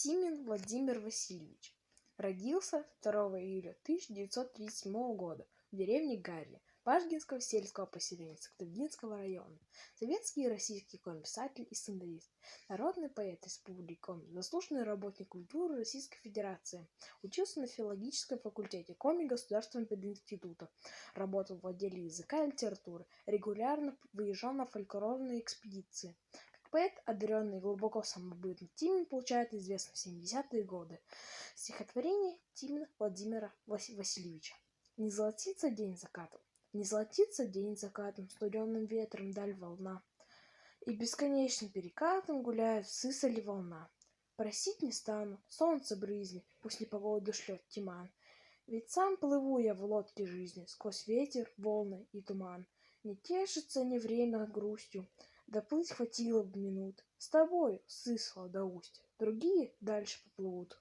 Тимин Владимир Васильевич. Родился 2 июля 1937 года в деревне Гарье Пашгинского сельского поселения Сагдыгинского района. Советский и российский комик-писатель и сценарист, народный поэт республики, заслуженный работник культуры Российской Федерации. Учился на филологическом факультете Коми Государственного пединститута. Работал в отделе языка и литературы. Регулярно выезжал на фольклорные экспедиции. Поэт, одаренный глубоко самобытный, Тимин получает известность в 70-е годы. Стихотворение Тимина Владимира Васильевича. Не золотится день закатом, не золотится день закатом, студенным ветром даль волна, и бесконечным перекатом гуляет в сысоли волна. Просить не стану, солнце брызни, пусть непогоду шлет тиман, ведь сам плыву я в лодке жизни сквозь ветер, волны и туман. Не тешится ни время грустью, доплыть хватило бы минут. С тобой сысло до устья, другие дальше поплывут.